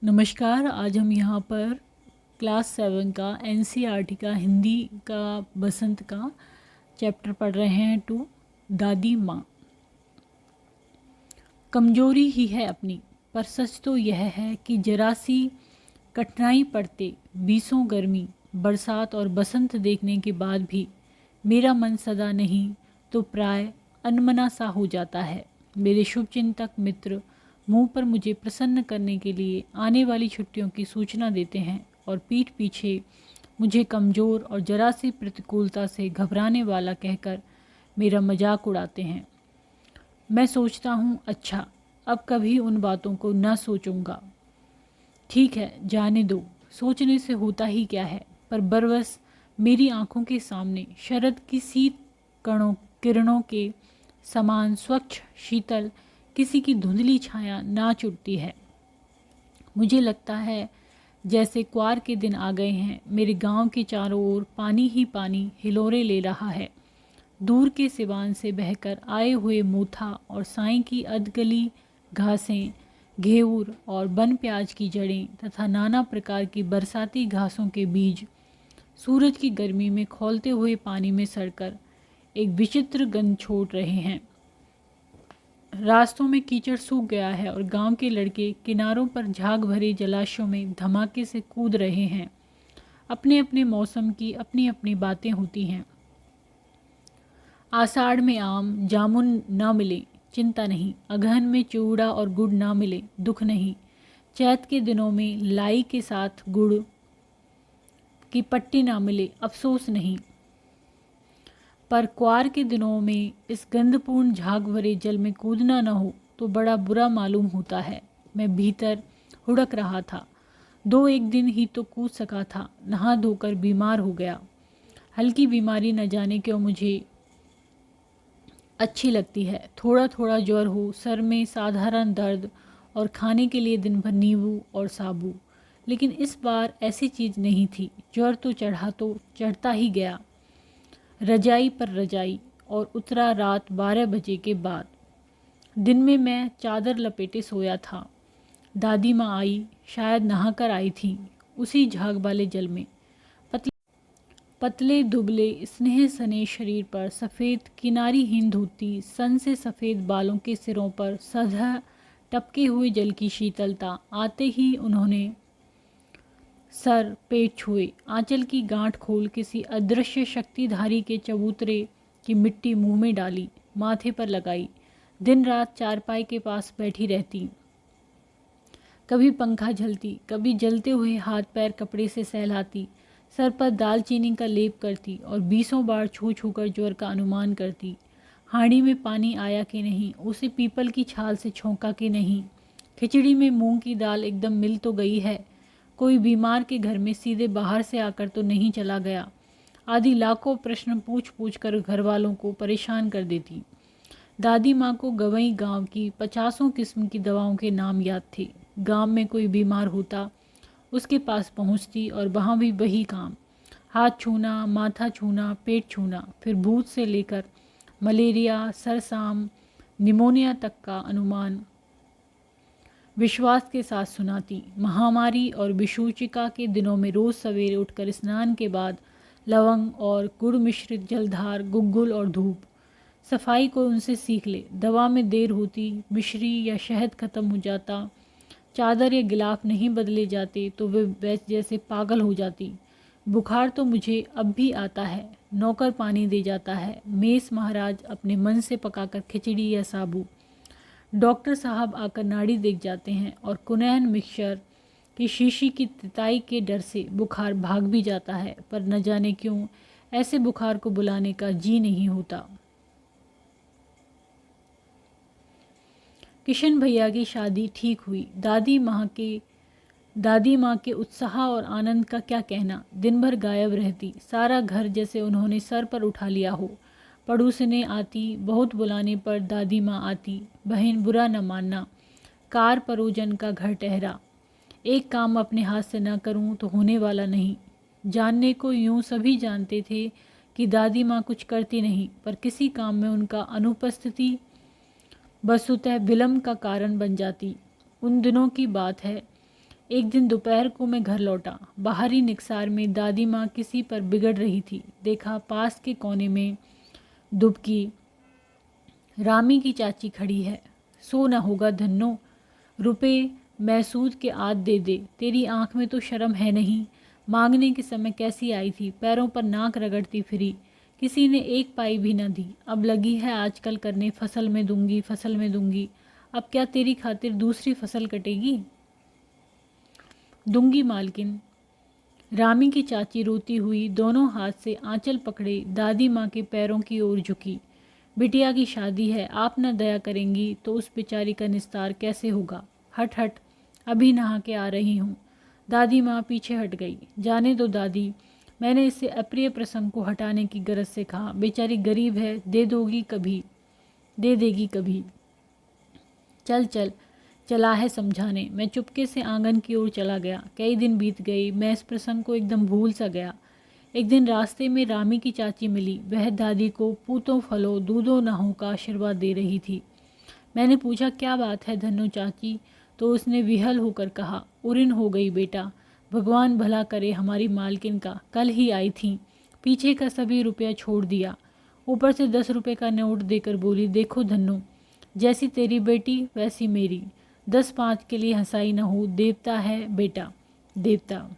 नमस्कार। आज हम यहाँ पर क्लास 7 का एनसीईआरटी का हिंदी का बसंत का चैप्टर पढ़ रहे हैं 2 दादी माँ। कमजोरी ही है अपनी, पर सच तो यह है कि जरा सी कठिनाई पड़ते बीसों गर्मी बरसात और बसंत देखने के बाद भी मेरा मन सदा नहीं तो प्राय अनमना सा हो जाता है। मेरे शुभचिंतक मित्र मुंह पर मुझे प्रसन्न करने के लिए आने वाली छुट्टियों की सूचना देते हैं और पीठ पीछे मुझे कमज़ोर और जरा सी प्रतिकूलता से घबराने वाला कहकर मेरा मजाक उड़ाते हैं। मैं सोचता हूँ, अच्छा अब कभी उन बातों को न सोचूंगा। ठीक है, जाने दो, सोचने से होता ही क्या है। पर बरबस मेरी आंखों के सामने शरद की शीत किरणों के समान स्वच्छ शीतल किसी की धुंधली छाया नाच उठती है। मुझे लगता है जैसे क्वार के दिन आ गए हैं। मेरे गांव के चारों ओर पानी ही पानी हिलोरे ले रहा है। दूर के सिवान से बहकर आए हुए मूथा और साई की अधगली घासें, घेऊर और बन प्याज की जड़ें तथा नाना प्रकार की बरसाती घासों के बीज सूरज की गर्मी में खौलते हुए पानी में सड़कर एक विचित्र गंध छोड़ रहे हैं। रास्तों में कीचड़ सूख गया है और गांव के लड़के किनारों पर झाग भरे जलाशयों में धमाके से कूद रहे हैं। अपने अपने मौसम की अपनी अपनी बातें होती हैं। आषाढ़ में आम जामुन ना मिले चिंता नहीं, अगहन में चिवड़ा और गुड़ ना मिले दुख नहीं, चैत के दिनों में लाई के साथ गुड़ की पट्टी ना मिले अफसोस नहीं। पर क्वार के दिनों में इस गंधपूर्ण झाग भरे जल में कूदना न हो तो बड़ा बुरा मालूम होता है। मैं भीतर हुड़क रहा था। 2-1 दिन ही तो कूद सका था, नहा धोकर बीमार हो गया। हल्की बीमारी न जाने क्यों मुझे अच्छी लगती है। थोड़ा थोड़ा ज्वर हो, सर में साधारण दर्द और खाने के लिए दिन भर नींबू और साबू। लेकिन इस बार ऐसी चीज़ नहीं थी। ज्वर तो चढ़ता ही गया, रजाई पर रजाई, और उतरा रात 12 बजे के बाद। दिन में मैं चादर लपेटे सोया था। दादी माँ आई, शायद नहाकर आई थी उसी झाग वाले जल में। पतले पतले दुबले स्नेह सने शरीर पर सफ़ेद किनारीहीन धोती, सन से सफ़ेद बालों के सिरों पर सधा टपके हुए जल की शीतलता। आते ही उन्होंने सर पेट छुए, आंचल की गांठ खोल किसी अदृश्य शक्तिधारी के चबूतरे की मिट्टी मुंह में डाली, माथे पर लगाई। दिन रात चारपाई के पास बैठी रहती। कभी पंखा झलती, कभी जलते हुए हाथ पैर कपड़े से सहलाती, सर पर दालचीनी का लेप करती और 20 बार छू छू कर ज्वर का अनुमान करती। हांडी में पानी आया कि नहीं, उसे पीपल की छाल से छोंका कि नहीं, खिचड़ी में मूंग की दाल एकदम मिल तो गई है, कोई बीमार के घर में सीधे बाहर से आकर तो नहीं चला गया, आदि लाखों प्रश्न पूछ पूछ कर घर वालों को परेशान कर देती। दादी माँ को गवई गांव की 50 किस्म की दवाओं के नाम याद थे। गांव में कोई बीमार होता उसके पास पहुँचती और वहाँ भी वही काम, हाथ छूना, माथा छूना, पेट छूना, फिर भूत से लेकर मलेरिया, सरसाम, निमोनिया तक का अनुमान विश्वास के साथ सुनाती। महामारी और विषूचिका के दिनों में रोज़ सवेरे उठकर स्नान के बाद लवंग और गुड़ मिश्रित जलधार, गुग्गुल और धूप। सफाई को उनसे सीख ले। दवा में देर होती, मिश्री या शहद खत्म हो जाता, चादर या गिलाफ नहीं बदले जाते तो वे जैसे पागल हो जाती। बुखार तो मुझे अब भी आता है। नौकर पानी दे जाता है, मेस महाराज अपने मन से पकाकर खिचड़ी या साबू। डॉक्टर साहब आकर नाड़ी देख जाते हैं और कुनैन मिक्सचर की शीशी की तिताई के डर से बुखार भाग भी जाता है। पर न जाने क्यों ऐसे बुखार को बुलाने का जी नहीं होता। किशन भैया की शादी ठीक हुई। दादी माँ के उत्साह और आनंद का क्या कहना। दिन भर गायब रहती, सारा घर जैसे उन्होंने सर पर उठा लिया हो। पड़ोसने आती, बहुत बुलाने पर दादी माँ आती। बहन बुरा न मानना, कार परोजन का घर ठहरा। एक काम अपने हाथ से न करूं तो होने वाला नहीं। जानने को यूं सभी जानते थे कि दादी माँ कुछ करती नहीं, पर किसी काम में उनका अनुपस्थिति वस्तुतः विलम्ब का कारण बन जाती। उन दिनों की बात है, एक दिन दोपहर को मैं घर लौटा। बाहरी निकसार में दादी माँ किसी पर बिगड़ रही थी। देखा पास के कोने में दुबकी रामी की चाची खड़ी है। सो न होगा धन्नो, रुपए मैसूद के आध दे दे, तेरी आंख में तो शर्म है नहीं। मांगने के समय कैसी आई थी, पैरों पर नाक रगड़ती फिरी, किसी ने एक पाई भी न दी। अब लगी है आजकल करने फसल में दूंगी, फसल में दूंगी। अब क्या तेरी खातिर दूसरी फसल कटेगी? दूंगी मालकिन। रामी की चाची रोती हुई दोनों हाथ से आंचल पकड़े दादी माँ के पैरों की ओर झुकी। बिटिया की शादी है, आप न दया करेंगी तो उस बेचारी का निस्तार कैसे होगा? हट हट, अभी नहा के आ रही हूँ। दादी माँ पीछे हट गई। जाने दो दादी, मैंने इससे अप्रिय प्रसंग को हटाने की गरज से कहा। बेचारी गरीब है, दे दोगी कभी, दे देगी कभी। चल चल, चला है समझाने। मैं चुपके से आंगन की ओर चला गया। कई दिन बीत गए, मैं इस प्रसंग को एकदम भूल सा गया। एक दिन रास्ते में रामी की चाची मिली। वह दादी को पूतों फलों दूधों नहों का आशीर्वाद दे रही थी। मैंने पूछा क्या बात है धन्नो चाची, तो उसने विहल होकर कहा, उरिन हो गई बेटा, भगवान भला करे हमारी मालकिन का। कल ही आई थी, पीछे का सभी रुपया छोड़ दिया, ऊपर से 10 रुपये का नोट देकर बोली, देखो धन्नो, जैसी तेरी बेटी वैसी मेरी। 10-5 के लिए हंसाई न हो, देवता है बेटा, देवता।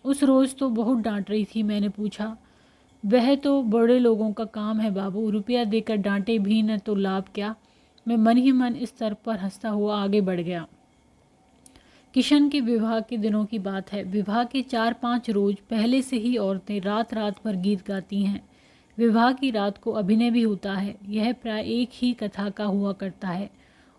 उस रोज़ तो बहुत डांट रही थी। मैंने पूछा, वह तो बड़े लोगों का काम है बाबू, रुपया देकर डांटे भी न तो लाभ क्या? मैं मन ही मन इस स्तर पर हंसता हुआ आगे बढ़ गया। किशन के विवाह के दिनों की बात है। विवाह के 4-5 रोज पहले से ही औरतें रात रात भर गीत गाती हैं। विवाह की रात को अभिनय भी होता है। यह प्राय एक ही कथा का हुआ करता है।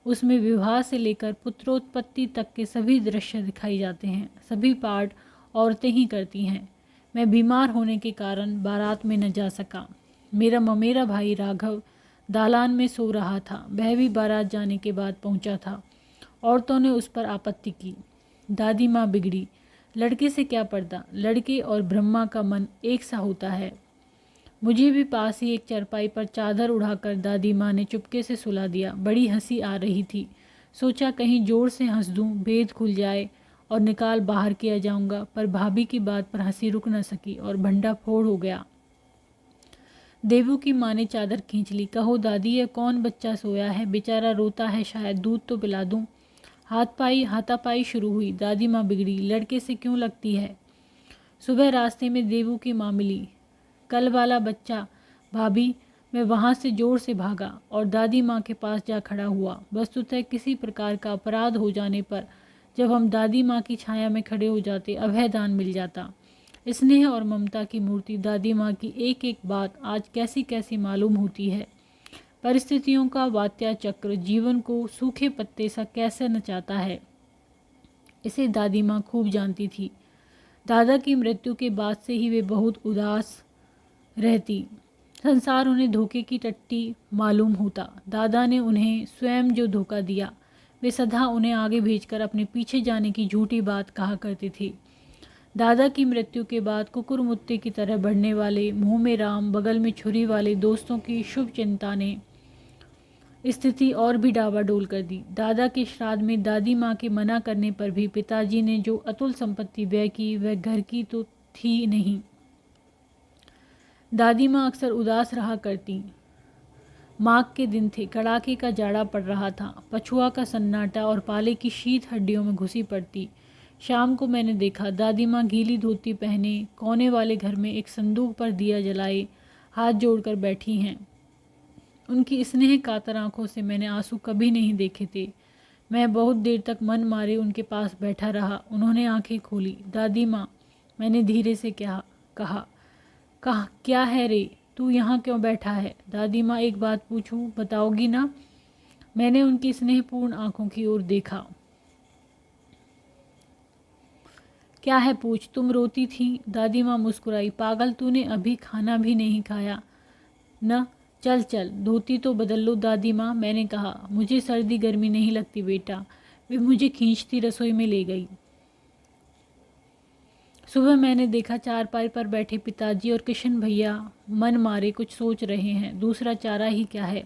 उसमें विवाह से लेकर पुत्रोत्पत्ति तक के सभी दृश्य दिखाई जाते हैं। सभी पाठ औरतें ही करती हैं। मैं बीमार होने के कारण बारात में न जा सका। मेरा ममेरा भाई राघव दालान में सो रहा था। वह भी बारात जाने के बाद पहुंचा था। औरतों ने उस पर आपत्ति की। दादी माँ बिगड़ी। लड़के से क्या पर्दा, लड़के और ब्रह्मा का मन एक सा होता है। मुझे भी पास ही एक चरपाई पर चादर उड़ाकर दादी माँ ने चुपके से सुला दिया। बड़ी हंसी आ रही थी। सोचा कहीं जोर से हंस दूं, भेद खुल जाए और निकाल बाहर किया जाऊंगा, पर भाभी की बात पर हंसी रुक न सकी और भंडा फोड़ हो गया। देवू की माँ ने चादर खींच ली। कहो दादी, ये कौन बच्चा सोया है, बेचारा रोता है, शायद दूध तो पिला दूं। हाथापाई शुरू हुई। दादी माँ बिगड़ी। लड़के से क्यों लगती है? सुबह रास्ते में देवू की माँ मिली। कल वाला बच्चा भाभी। मैं वहाँ से जोर से भागा और दादी माँ के पास जा खड़ा हुआ। वस्तुतः किसी प्रकार का अपराध हो जाने पर जब हम दादी माँ की छाया में खड़े हो जाते, अभय दान मिल जाता। स्नेह और ममता की मूर्ति दादी माँ की एक एक बात आज कैसी कैसी मालूम होती है। परिस्थितियों का वात्या चक्र जीवन को सूखे पत्ते सा कैसे नचाता है, इसे दादी माँ खूब जानती थी। दादा की मृत्यु के बाद से ही वे बहुत उदास रहती। संसार उन्हें धोखे की टट्टी मालूम होता। दादा ने उन्हें स्वयं जो धोखा दिया, वे सदा उन्हें आगे भेजकर अपने पीछे जाने की झूठी बात कहा करते थे। दादा की मृत्यु के बाद कुकुरमुत्ते की तरह बढ़ने वाले, मुंह में राम बगल में छुरी वाले दोस्तों की शुभ चिंता ने स्थिति और भी डावाडोल कर दी। दादा के श्राद्ध में दादी माँ के मना करने पर भी पिताजी ने जो अतुल संपत्ति व्यय की, वह घर की तो थी नहीं। दादी माँ अक्सर उदास रहा करती। माघ के दिन थे, कड़ाके का जाड़ा पड़ रहा था। पछुआ का सन्नाटा और पाले की शीत हड्डियों में घुसी पड़ती। शाम को मैंने देखा दादी माँ गीली धोती पहने कोने वाले घर में एक संदूक पर दिया जलाए हाथ जोड़कर बैठी हैं। उनकी स्नेह कातर आंखों से मैंने आंसू कभी नहीं देखे थे। मैं बहुत देर तक मन मारे उनके पास बैठा रहा। उन्होंने आंखें खोली। दादी माँ, मैंने धीरे से कहा क्या है रे, तू यहाँ क्यों बैठा है? दादी माँ, एक बात पूछूं, बताओगी ना? मैंने उनकी स्नेहपूर्ण आंखों की ओर देखा। क्या है, पूछ। तुम रोती थी। दादी माँ मुस्कुराई। पागल, तूने अभी खाना भी नहीं खाया न? चल चल, धोती तो बदल लो दादी माँ। मैंने कहा, मुझे सर्दी गर्मी नहीं लगती बेटा। वे मुझे खींचती रसोई में ले गई। सुबह मैंने देखा चारपाई पर बैठे पिताजी और किशन भैया मन मारे कुछ सोच रहे हैं। दूसरा चारा ही क्या है।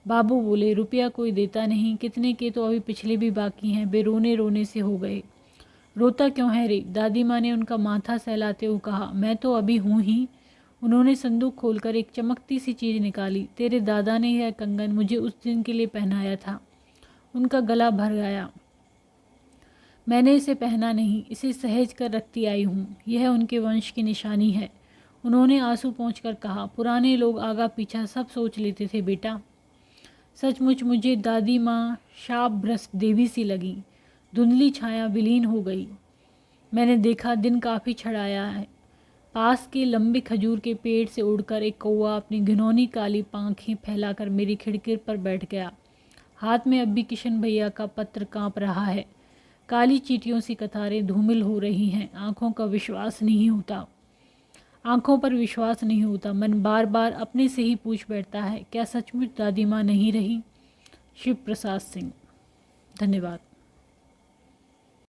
बाबू बोले, रुपया कोई देता नहीं, कितने के तो अभी पिछले भी बाकी हैं। वे रोने रोने से हो गए। रोता क्यों है रे? दादी माँ ने उनका माथा सहलाते हुए कहा। मैं तो अभी हूँ ही। उन्होंने संदूक खोलकर एक चमकती सी चीज़ निकाली। तेरे दादा ने यह कंगन मुझे उस दिन के लिए पहनाया था। उनका गला भर गया। मैंने इसे पहना नहीं, इसे सहेज कर रखती आई हूँ। यह उनके वंश की निशानी है। उन्होंने आंसू पोंछकर कहा। पुराने लोग आगा पीछा सब सोच लेते थे बेटा। सचमुच मुझे दादी माँ शापग्रस्त देवी सी लगी। धुंधली छाया विलीन हो गई। मैंने देखा दिन काफ़ी छड़ाया है। पास के लंबे खजूर के पेड़ से उड़कर एक कौवा अपनी घिनौनी काली पांखें फैलाकर मेरी खिड़की पर बैठ गया। हाथ में अब भी किशन भैया का पत्र कांप रहा है। काली चींटियों सी कतारें धूमिल हो रही हैं। आंखों पर विश्वास नहीं होता। मन बार बार अपने से ही पूछ बैठता है, क्या सचमुच दादी माँ नहीं रही? शिव प्रसाद सिंह। धन्यवाद।